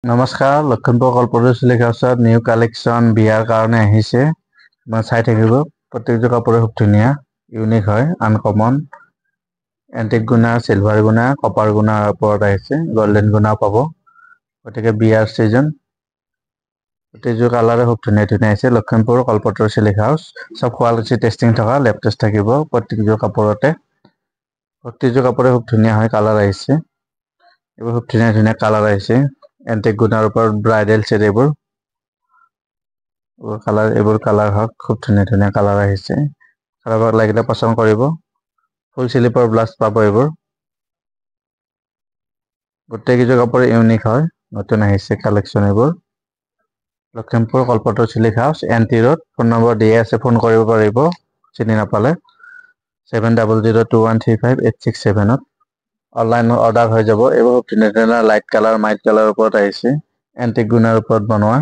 নমস্কাৰ, লক্ষীমপুৰ কল্পতৰু চিল্ক হাউচত new collection বিয়াৰ কাৰণে আহিছে। মই চাই থাকিব। প্ৰত্যেকযোৰ কাপোৰে খুব ধুনীয়া, ইউনিক হয়, আনকমন। এন্টিক গুণা, চিলভাৰ গুণা, কপাৰ গুণাৰ ওপৰত আহিছে, গল্ডেন গুণাও পাব। গতিকে বিয়াৰ চিজন। গোটেইযোৰ কালাৰে খুব ধুনীয়া ধুনীয়া আহিছে। Lakhimpur Kalpataru silk house. চব শুৱালকুছি টেষ্টিং থকা লেব টেষ্ট থাকিব প্ৰত্যেকযোৰ কাপোৰতে। প্ৰত্যেকযোৰ কাপোৰে খুব ধুনীয়া হয়, কালাৰ আহিছে। এইবোৰ খুব ধুনীয়া ধুনীয়া কালাৰ আহিছে। এন্টিক গুণাৰ ওপৰত ব্ৰাইডেল চেট এইবোৰ কালাৰ হওক, খুব ধুনীয়া ধুনীয়া কালাৰ আহিছে। কাৰোবাক লাগিলে পচন্দ কৰিব। ফুল শ্লিপৰ ব্লাউজ পাব এইবোৰ। গোটেইকেইযোৰ কাপোৰ ইউনিক হয়, নতুন আহিছে কালেকশ্যন এইবোৰ। Lakhimpur Kalpataru silk house, NT road. Phone number দিয়ে আছে, ফোন কৰিব পাৰিব চিনি নাপালে। 7002135867 অনলাইন অৰ্ডাৰ হৈ যাব। এইবোৰ ধুনীয়া ধুনীয়া লাইট কালাৰ, মাইট কালাৰৰ ওপৰত আহিছে। এন্টিক গুণাৰ ওপৰত বনোৱা।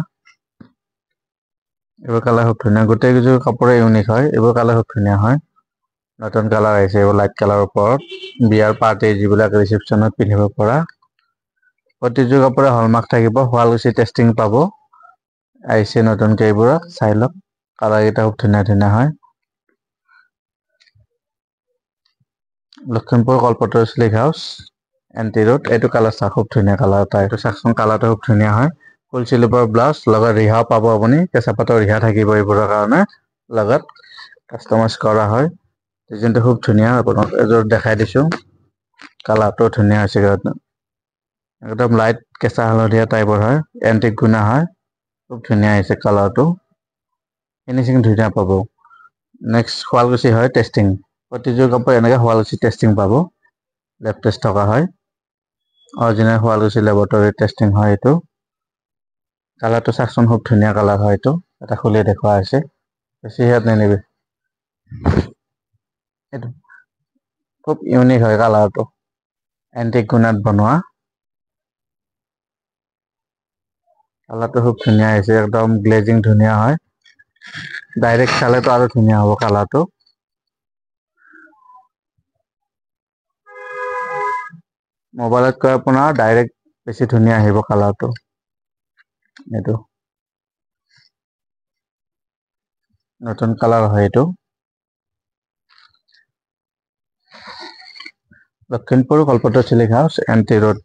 এইবোৰ কালাৰ খুব ধুনীয়া, গোটেইকেইযোৰ কাপোৰে ইউনিক হয়। এইবোৰ কালাৰ খুব ধুনীয়া হয়। নতুন কালাৰ আহিছে, এইবোৰ লাইট কালাৰৰ ওপৰত। বিয়াৰ পাৰ্টি যিবিলাক ৰিচিপশ্যনত পিন্ধিব পৰা। প্ৰতিযোৰ কাপোৰে হলমাৰ্ক থাকিব, শুৱালকুছি টেষ্টিং পাব। আহিছে নতুনকে এইবোৰত, চাই লওক। কালাৰ কেইটা খুব ধুনীয়া ধুনীয়া হয়। Lakhimpur Kalpataru silk house, NT road. এইটো কালাৰ চাওক, খুব ধুনীয়া কালাৰ এটা। এইটো চাওকচোন, কালাৰটো খুব ধুনীয়া হয়। ফুল শ্লিভৰ ব্লাউজ, লগত ৰিহাও পাব আপুনি। কেঁচা পাটৰ ৰিহা থাকিব এইবোৰৰ কাৰণে। লগত কাষ্টমাইজ কৰা হয়। ডিজাইনটো খুব ধুনীয়া, আপোনাক এযোৰ দেখাই দিছো। কালাৰটো ধুনীয়া হৈছে। একদম লাইট কেঁচা হালধীয়া টাইপৰ হয়, এন্টিক গুণা হয়। খুব ধুনীয়া আহিছে কালাৰটো। ফিনিচিং ধুনীয়া পাব। নেক্সট শুৱালকুছি হয়, টেষ্টিং। প্ৰতিযোৰ কাপোৰ এনেকে শুৱালকুছি টেষ্টিং পাব। লেব টেষ্ট থকা হয়। অৰিজিনেল শুৱালকুছি লেবৰেটৰী টেষ্টিং হয় এইটো। কালাৰটো চাওকচোন, খুব ধুনীয়া কালাৰ হয় এইটো। এটা খুলি দেখুওৱা হৈছে। বেছি হেয়াত নিনিবি। এইটো খুব ইউনিক হয় কালাৰটো। এন্টিক গুণাত বনোৱা। কালাৰটো খুব ধুনীয়া আহিছে, একদম গ্লেজিং ধুনীয়া হয়। ডাইৰেক্ট চালেতো আৰু ধুনীয়া হ'ব কালাৰটো। মোবাইলতকৈ আপোনাৰ ডাইৰেক্ট বেছি ধুনীয়া আহিব কালাৰটো। এইটো নতুন কালাৰ হয় এইটো। Lakhimpur Kalpataru silk house, NT road.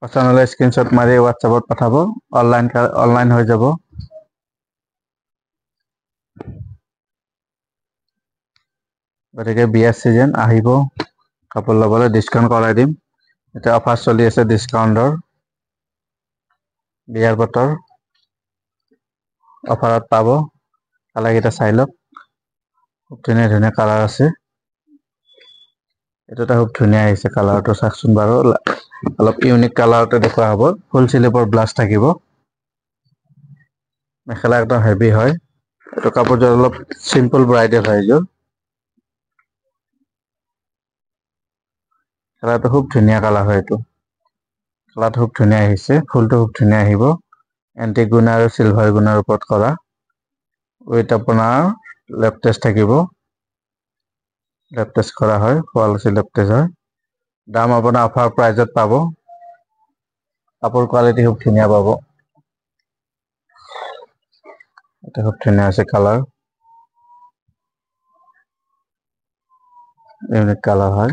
পচন্দ হ'লে স্ক্ৰীনশ্বট মাৰি হোৱাটছএপত পঠাব। অনলাইন হৈ যাব। গতিকে বিয়াৰ চিজন আহিব, কাপোৰ ল'বলৈ ডিছকাউণ্ট কৰাই দিম। এতিয়া অফাৰ চলি আছে ডিছকাউণ্টৰ। বিয়াৰ বতৰ। অফাৰত পাব, কালাৰকেইটা চাই লওক। খুব ধুনীয়া ধুনীয়া কালাৰ আছে। এইটো এটা খুব ধুনীয়া আহিছে কালাৰটো, চাওকচোন বাৰু। অলপ ইউনিক কালাৰতে দেখুওৱা হ'ব। ফুল শ্লিভৰ ব্লাউজ থাকিব। মেখেলা একদম হেভি হয়। এইটো কাপোৰযোৰ অলপ চিম্পুল ব্ৰাইডেল হয় এইযোৰ। কালাৰটো খুব ধুনীয়া কালাৰ হয় এইটো। কালাৰটো খুব ধুনীয়া আহিছে, ফুলটো খুব ধুনীয়া আহিব। এণ্টিক গুণা আৰু চিলভাৰ গুণাৰ ওপৰত কৰা। উইথ আপোনাৰ লেব টেষ্ট থাকিব। লেব টেষ্ট কৰা হয়, শুৱালকুছি লেব টেষ্ট হয়। দাম আপোনাৰ অফাৰ প্ৰাইজত পাব। কাপোৰ কোৱালিটি খুব ধুনীয়া পাব। এটা খুব ধুনীয়া আছে কালাৰ। ইউনিক কালাৰ হয়।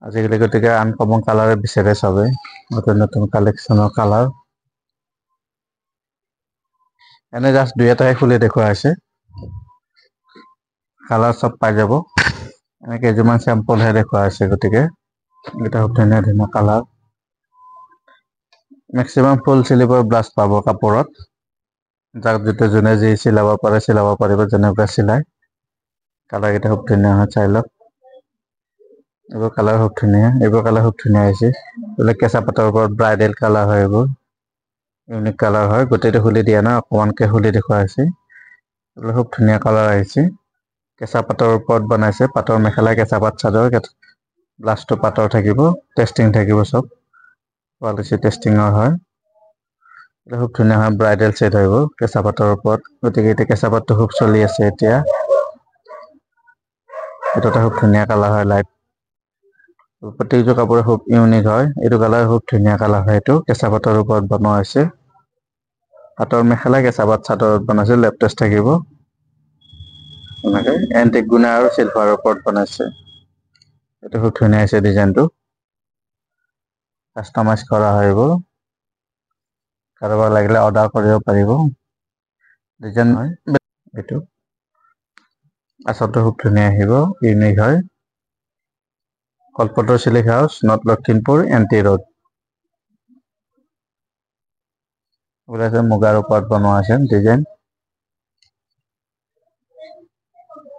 আজিকালি গতিকে আনকমন কালাৰে বিচাৰে চবে। নতুন নতুন কালেকশ্যনৰ কালাৰ। এনে জাষ্ট দুই এটাহে খুলি দেখুওৱা হৈছে। কালাৰ চব পাই যাব। এনে কেইযোৰমান চেম্পলহে দেখুওৱা হৈছে গতিকে। এইকেইটা খুব ধুনীয়া ধুনীয়া কালাৰ। মেক্সিমাম ফুল শ্লিভৰ ব্লাউজ পাব কাপোৰত। যাক যেতিয়া যোনে যি চিলাব পাৰে চিলাব পাৰিব, যেনেকুৱা চিলাই। কালাৰকেইটা খুব ধুনীয়া হয়, চাই লওক। এইবোৰ কালাৰ খুব ধুনীয়া, এইবোৰ কালাৰ খুব ধুনীয়া হৈছে। এইবিলাক কেঁচা পাটৰ ওপৰত ব্ৰাইডেল কালাৰ হয় এইবোৰ। ইউনিক কালাৰ হয়, গোটেইটো খুলি দিয়া নাই, অকমানকে খুলি দেখুওৱা হৈছে। এইবোৰ খুব ধুনীয়া কালাৰ আহিছে। কেঁচা পাটৰ ওপৰত বনাইছে, পাটৰ মেখেলা, কেঁচা পাট চাদৰ। ব্লাউজটো পাটৰ থাকিব, টেষ্টিং থাকিব চব। শুৱালকুছি টেষ্টিঙৰ হয়। খুব ধুনীয়া হয়, ব্ৰাইডেল চেট হয় এইবোৰ, কেঁচা পাটৰ ওপৰত। গতিকে এতিয়া কেঁচা পাটটো খুব চলি আছে এতিয়া। এইটো এটা খুব ধুনীয়া কালাৰ হয়, লাইট প্ৰত্যেকযোৰ কাপোৰে খুব ইউনিক হয়। এইটো কালাৰ খুব ধুনীয়া কালাৰ হয়। এইটো কেঁচা পাটৰ ওপৰত বনোৱা হৈছে। পাটৰ মেখেলা কেঁচা পাট চাদৰত বনাইছে, লেপটেছ থাকিব। এনেকে এন্টিক গুণা আৰু চিলভাৰৰ ওপৰত বনাইছে। এইটো খুব ধুনীয়া হৈছে ডিজাইনটো। কাষ্টমাইজ কৰা হয় এইবোৰ। কাৰোবাৰ লাগিলে অৰ্ডাৰ কৰিব পাৰিব। ডিজাইন হয় এইটো। আচলতে খুব ধুনীয়া আহিব, ইউনিক হয়। Kalpataru silk house, north Lakhimpur, NT road. ওলাইছে মুগাৰ ওপৰত বনোৱা আছে ডিজাইন।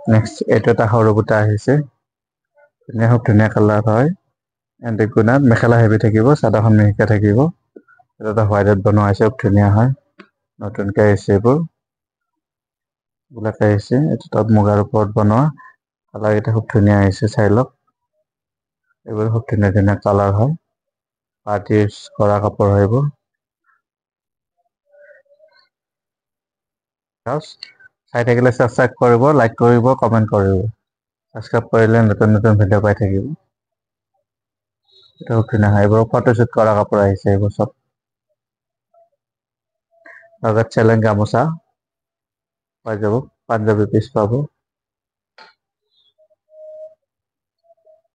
নেক্সট এইটো এটা সৰু বুটা আহিছে। খুব ধুনীয়া কালাৰ হয়। এণ্টিক গুণাত মেখেলা হেভি থাকিব, চাদৰখন মিহিকে থাকিব। এইটো এটা হোৱাইটত বনোৱা হৈছে, খুব ধুনীয়া হয়। নতুনকে আহিছে এইবোৰ। এইবিলাক আহিছে, এইটো তাত মুগাৰ ওপৰত বনোৱা। কালাৰকেইটা খুব ধুনীয়া আহিছে, চাই লওক। এইবোৰ খুব ধুনীয়া ধুনীয়া কালাৰ হয়। পাৰ্টি ইউজ কৰা কাপোৰ হয় এইবোৰ। চাই থাকিলে ছাবস্ক্ৰাইব কৰিব, লাইক কৰিব, কমেণ্ট কৰিব। ছাবস্ক্ৰাইব কৰিলে নতুন নতুন ভিডিঅ' পাই থাকিব। এইটো খুব ধুনীয়া হয়। এইবোৰ ফটোশ্বুট কৰা কাপোৰ আহিছে এইবোৰ চব। লগত চেলেং গামোচা পাই যাব, পাঞ্জাবী পিচ পাব।